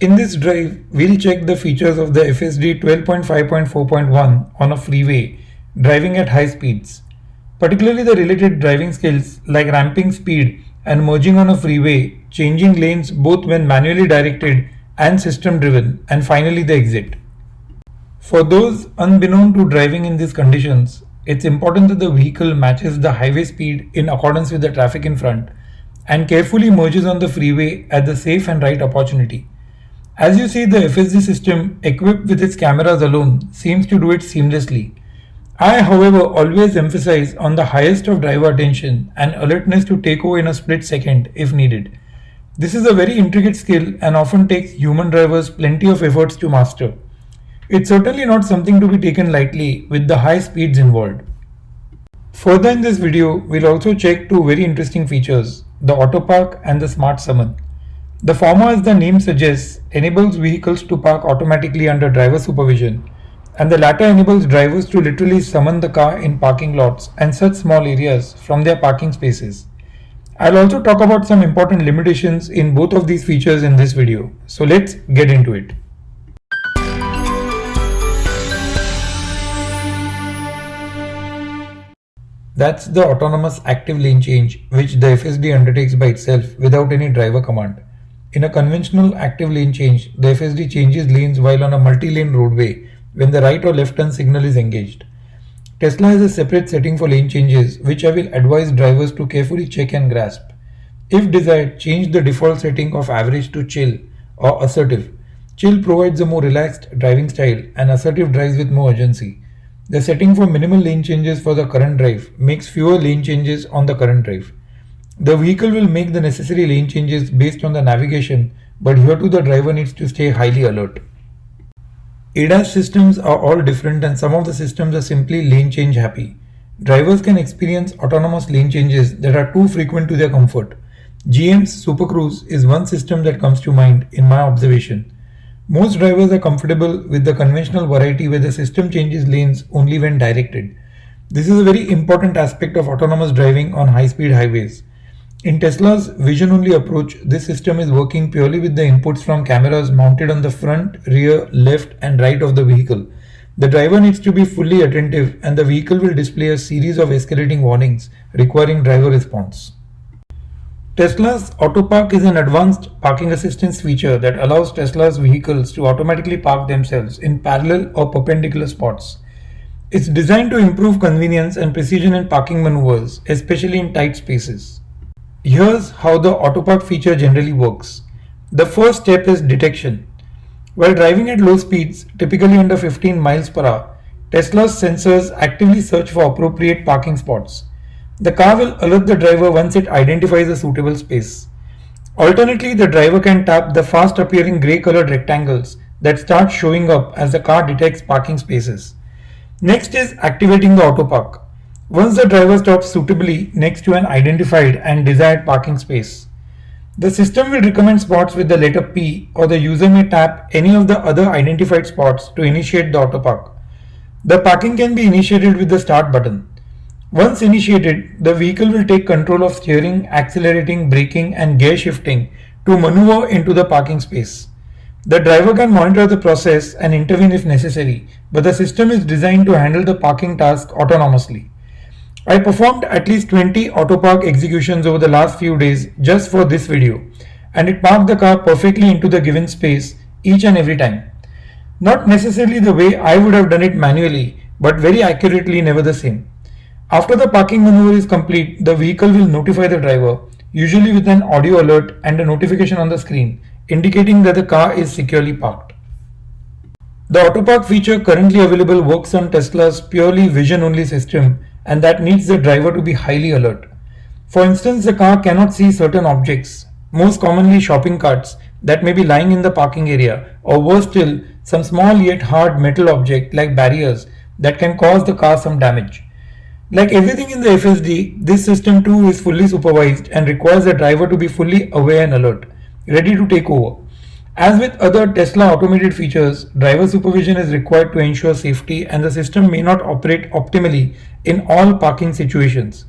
In this drive, we'll check the features of the FSD 12.5.4.1 on a freeway, driving at high speeds. Particularly the related driving skills like ramping speed and merging on a freeway, changing lanes both when manually directed and system driven, and finally the exit. For those unbeknown to driving in these conditions, it's important that the vehicle matches the highway speed in accordance with the traffic in front and carefully merges on the freeway at the safe and right opportunity. As you see, the FSD system equipped with its cameras alone seems to do it seamlessly. I, however, always emphasize on the highest of driver attention and alertness to take over in a split second if needed. This is a very intricate skill and often takes human drivers plenty of efforts to master. It's certainly not something to be taken lightly with the high speeds involved. Further in this video, we'll also check two very interesting features, the AutoPark and the Smart Summon. The former, as the name suggests, enables vehicles to park automatically under driver supervision, and the latter enables drivers to literally summon the car in parking lots and such small areas from their parking spaces. I'll also talk about some important limitations in both of these features in this video, so let's get into it. That's the autonomous active lane change which the FSD undertakes by itself without any driver command. In a conventional active lane change, the FSD changes lanes while on a multi-lane roadway when the right or left turn signal is engaged. Tesla has a separate setting for lane changes which I will advise drivers to carefully check and grasp. If desired, change the default setting of average to chill or assertive. Chill provides a more relaxed driving style and assertive drives with more urgency. The setting for minimal lane changes for the current drive makes fewer lane changes on the current drive. The vehicle will make the necessary lane changes based on the navigation, but here too the driver needs to stay highly alert. ADAS systems are all different and some of the systems are simply lane change happy. Drivers can experience autonomous lane changes that are too frequent to their comfort. GM's Super Cruise is one system that comes to mind in my observation. Most drivers are comfortable with the conventional variety where the system changes lanes only when directed. This is a very important aspect of autonomous driving on high-speed highways. In Tesla's vision-only approach, this system is working purely with the inputs from cameras mounted on the front, rear, left and right of the vehicle. The driver needs to be fully attentive and the vehicle will display a series of escalating warnings requiring driver response. Tesla's AutoPark is an advanced parking assistance feature that allows Tesla's vehicles to automatically park themselves in parallel or perpendicular spots. It's designed to improve convenience and precision in parking maneuvers, especially in tight spaces. Here's how the AutoPark feature generally works. The first step is detection. While driving at low speeds, typically under 15 miles per hour, Tesla's sensors actively search for appropriate parking spots. The car will alert the driver once it identifies a suitable space. Alternately, the driver can tap the fast appearing grey colored rectangles that start showing up as the car detects parking spaces. Next is activating the AutoPark. Once the driver stops suitably next to an identified and desired parking space, the system will recommend spots with the letter P, or the user may tap any of the other identified spots to initiate the AutoPark. The parking can be initiated with the start button. Once initiated, the vehicle will take control of steering, accelerating, braking and gear shifting to maneuver into the parking space. The driver can monitor the process and intervene if necessary, but the system is designed to handle the parking task autonomously. I performed at least 20 AutoPark executions over the last few days just for this video, and it parked the car perfectly into the given space each and every time. Not necessarily the way I would have done it manually, but very accurately never the same. After the parking maneuver is complete, the vehicle will notify the driver, usually with an audio alert and a notification on the screen, indicating that the car is securely parked. The AutoPark feature currently available works on Tesla's purely vision-only system, and that needs the driver to be highly alert. For instance, the car cannot see certain objects, most commonly shopping carts that may be lying in the parking area, or worse still, some small yet hard metal object like barriers that can cause the car some damage. Like everything in the FSD, this system too is fully supervised and requires the driver to be fully aware and alert, ready to take over. As with other Tesla automated features, driver supervision is required to ensure safety, and the system may not operate optimally in all parking situations.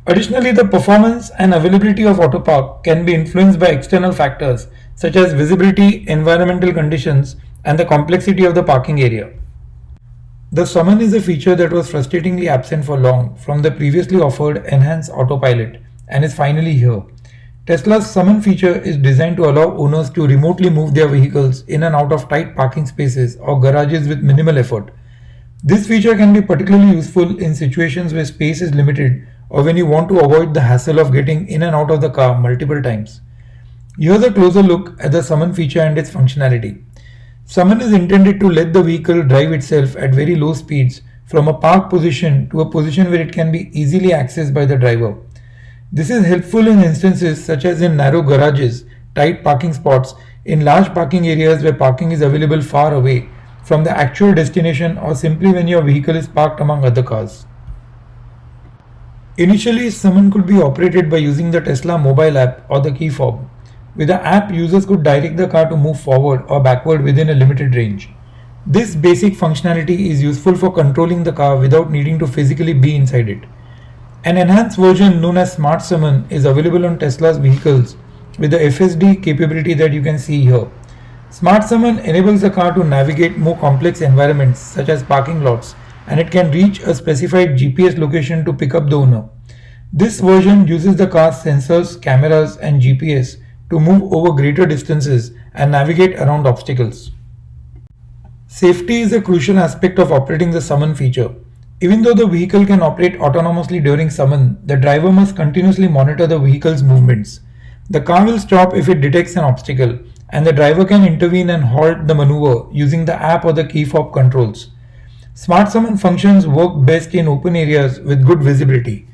Additionally, the performance and availability of AutoPark can be influenced by external factors such as visibility, environmental conditions, and the complexity of the parking area. The summon is a feature that was frustratingly absent for long from the previously offered enhanced autopilot and is finally here. Tesla's summon feature is designed to allow owners to remotely move their vehicles in and out of tight parking spaces or garages with minimal effort. This feature can be particularly useful in situations where space is limited or when you want to avoid the hassle of getting in and out of the car multiple times. Here's a closer look at the summon feature and its functionality. Summon is intended to let the vehicle drive itself at very low speeds from a park position to a position where it can be easily accessed by the driver. This is helpful in instances such as in narrow garages, tight parking spots, in large parking areas where parking is available far away from the actual destination, or simply when your vehicle is parked among other cars. Initially, Summon could be operated by using the Tesla mobile app or the key fob. With the app, users could direct the car to move forward or backward within a limited range. This basic functionality is useful for controlling the car without needing to physically be inside it. An enhanced version known as Smart Summon is available on Tesla's vehicles with the FSD capability that you can see here. Smart Summon enables the car to navigate more complex environments such as parking lots, and it can reach a specified GPS location to pick up the owner. This version uses the car's sensors, cameras, and GPS to move over greater distances and navigate around obstacles. Safety is a crucial aspect of operating the Summon feature. Even though the vehicle can operate autonomously during summon, the driver must continuously monitor the vehicle's movements. The car will stop if it detects an obstacle, and the driver can intervene and halt the maneuver using the app or the key fob controls. Smart summon functions work best in open areas with good visibility.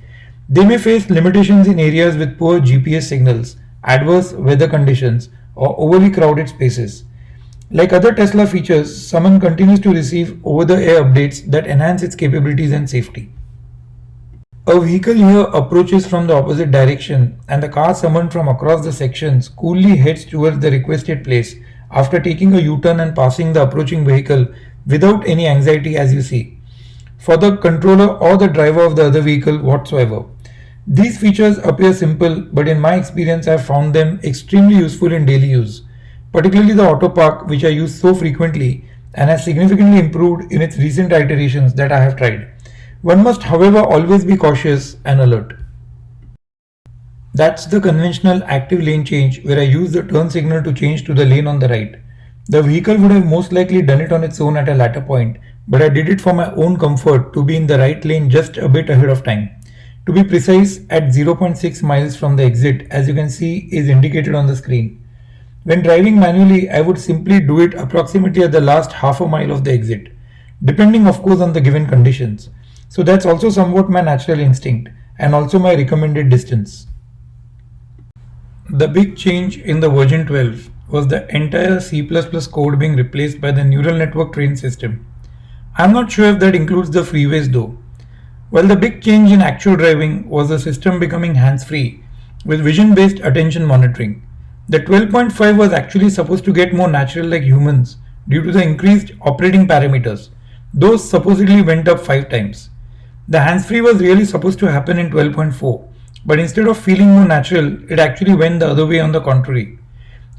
They may face limitations in areas with poor GPS signals, adverse weather conditions, or overly crowded spaces. Like other Tesla features, Summon continues to receive over-the-air updates that enhance its capabilities and safety. A vehicle here approaches from the opposite direction, and the car summoned from across the sections coolly heads towards the requested place after taking a U-turn and passing the approaching vehicle without any anxiety, as you see, for the controller or the driver of the other vehicle whatsoever. These features appear simple, but in my experience I have found them extremely useful in daily use, particularly the AutoPark, which I use so frequently and has significantly improved in its recent iterations that I have tried. One must, however, always be cautious and alert. That's the conventional active lane change, where I use the turn signal to change to the lane on the right. The vehicle would have most likely done it on its own at a later point, but I did it for my own comfort to be in the right lane just a bit ahead of time. To be precise, at 0.6 miles from the exit, as you can see is indicated on the screen. When driving manually, I would simply do it approximately at the last half a mile of the exit, depending of course on the given conditions. So that's also somewhat my natural instinct and also my recommended distance. The big change in the version 12 was the entire C++ code being replaced by the neural network trained system. I'm not sure if that includes the freeways though. While the big change in actual driving was the system becoming hands-free with vision-based attention monitoring. The 12.5 was actually supposed to get more natural like humans due to the increased operating parameters. Those supposedly went up 5 times. The hands-free was really supposed to happen in 12.4, but instead of feeling more natural, it actually went the other way on the contrary.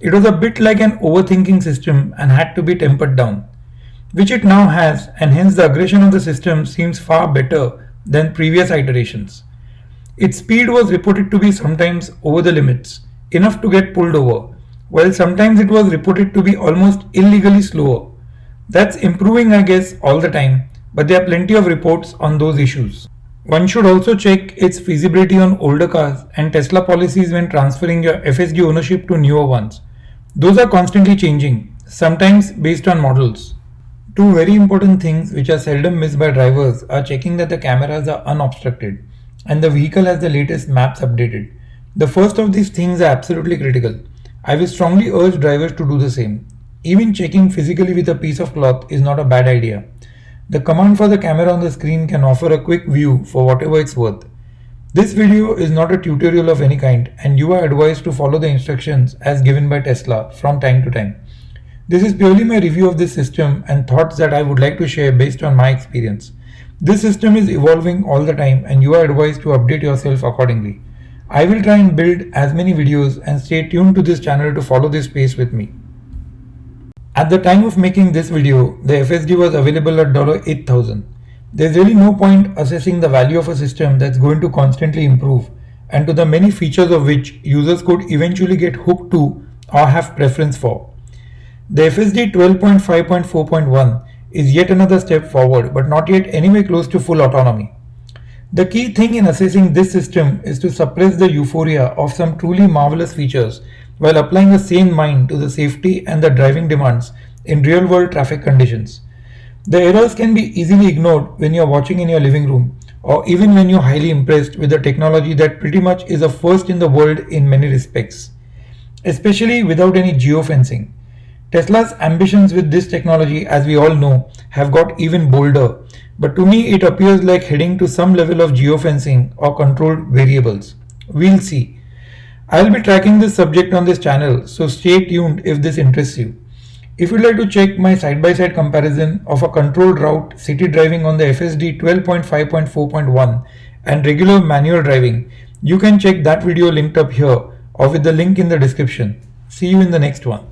It was a bit like an overthinking system and had to be tempered down, which it now has, and hence the aggression of the system seems far better than previous iterations. Its speed was reported to be sometimes over the limits, enough to get pulled over, while sometimes it was reported to be almost illegally slower. That's improving, I guess, all the time, but there are plenty of reports on those issues. One should also check its feasibility on older cars and Tesla policies when transferring your FSD ownership to newer ones. Those are constantly changing, sometimes based on models. Two very important things which are seldom missed by drivers are checking that the cameras are unobstructed and the vehicle has the latest maps updated. The first of these things are absolutely critical. I will strongly urge drivers to do the same. Even checking physically with a piece of cloth is not a bad idea. The command for the camera on the screen can offer a quick view for whatever it's worth. This video is not a tutorial of any kind, and you are advised to follow the instructions as given by Tesla from time to time. This is purely my review of this system and thoughts that I would like to share based on my experience. This system is evolving all the time and you are advised to update yourself accordingly. I will try and build as many videos, and stay tuned to this channel to follow this space with me. At the time of making this video, the FSD was available at $8,000. There's really no point assessing the value of a system that's going to constantly improve, and to the many features of which users could eventually get hooked to or have preference for. The FSD 12.5.4.1 is yet another step forward, but not yet anywhere close to full autonomy. The key thing in assessing this system is to suppress the euphoria of some truly marvelous features while applying a sane mind to the safety and the driving demands in real-world traffic conditions. The errors can be easily ignored when you're watching in your living room, or even when you're highly impressed with the technology that pretty much is a first in the world in many respects, especially without any geofencing. Tesla's ambitions with this technology, as we all know, have got even bolder, but to me it appears like heading to some level of geofencing or controlled variables. We'll see. I'll be tracking this subject on this channel, so stay tuned if this interests you. If you'd like to check my side-by-side comparison of a controlled route city driving on the FSD 12.5.4.1 and regular manual driving, you can check that video linked up here or with the link in the description. See you in the next one.